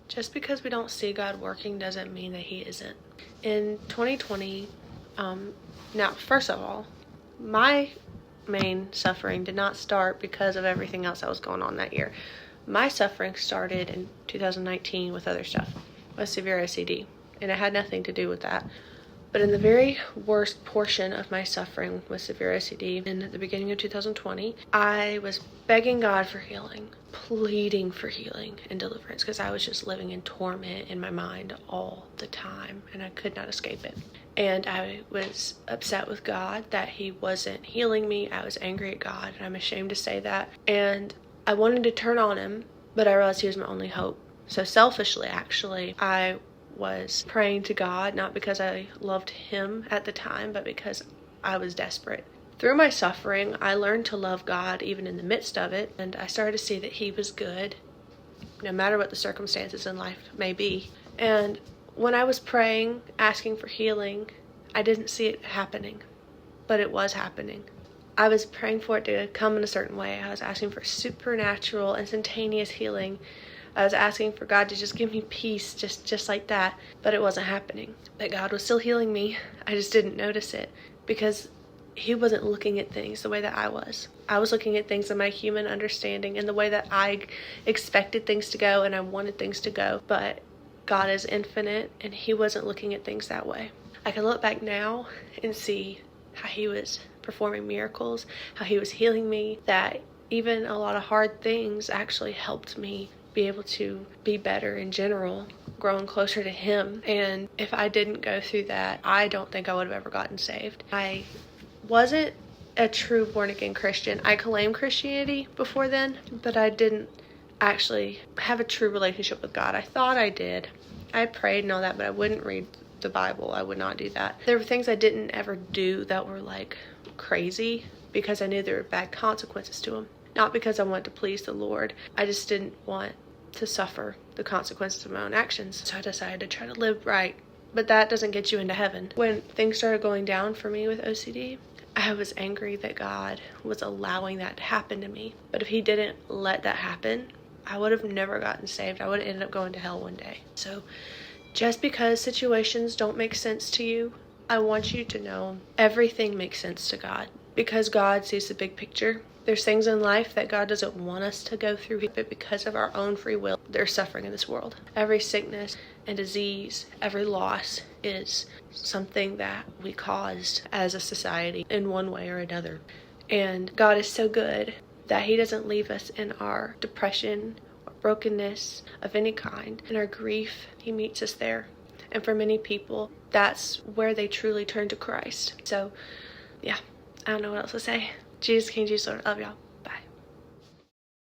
just because we don't see God working doesn't mean that He isn't. In 2020, now, first of all, my main suffering did not start because of everything else that was going on that year. My suffering started in 2019 with other stuff, with severe OCD, and it had nothing to do with that. But in the very worst portion of my suffering with severe OCD, in the beginning of 2020, I was begging God for healing, pleading for healing and deliverance, because I was just living in torment in my mind all the time, and I could not escape it. And I was upset with God that He wasn't healing me. I was angry at God, and I'm ashamed to say that. And I wanted to turn on Him, but I realized He was my only hope. So selfishly, actually, I was praying to God, not because I loved Him at the time, but because I was desperate. Through my suffering, I learned to love God even in the midst of it, and I started to see that He was good, no matter what the circumstances in life may be. And when I was praying, asking for healing, I didn't see it happening, but it was happening. I was praying for it to come in a certain way. I was asking for supernatural, instantaneous healing. I was asking for God to just give me peace, just like that, but it wasn't happening. But God was still healing me. I just didn't notice it because He wasn't looking at things the way that I was. I was looking at things in my human understanding and the way that I expected things to go and I wanted things to go. But God is infinite and He wasn't looking at things that way. I can look back now and see how He was performing miracles, how He was healing me, that even a lot of hard things actually helped me be able to be better in general, growing closer to Him. And if I didn't go through that, I don't think I would have ever gotten saved. I wasn't a true born-again Christian. I claimed Christianity before then, but I didn't actually have a true relationship with God. I thought I did. I prayed and all that, but I wouldn't read the Bible. I would not do that. There were things I didn't ever do that were like crazy because I knew there were bad consequences to them. Not because I wanted to please the Lord. I just didn't want to suffer the consequences of my own actions. So I decided to try to live right. But that doesn't get you into heaven. When things started going down for me with OCD, I was angry that God was allowing that to happen to me. But if He didn't let that happen, I would have never gotten saved. I would have ended up going to hell one day. So just because situations don't make sense to you, I want you to know everything makes sense to God. Because God sees the big picture. There's things in life that God doesn't want us to go through, but because of our own free will, there's suffering in this world. Every sickness and disease, every loss is something that we caused as a society in one way or another. And God is so good that He doesn't leave us in our depression or brokenness of any kind. In our grief, He meets us there. And for many people, that's where they truly turn to Christ. So, yeah, I don't know what else to say. Jesus, King Jesus, Lord, love y'all.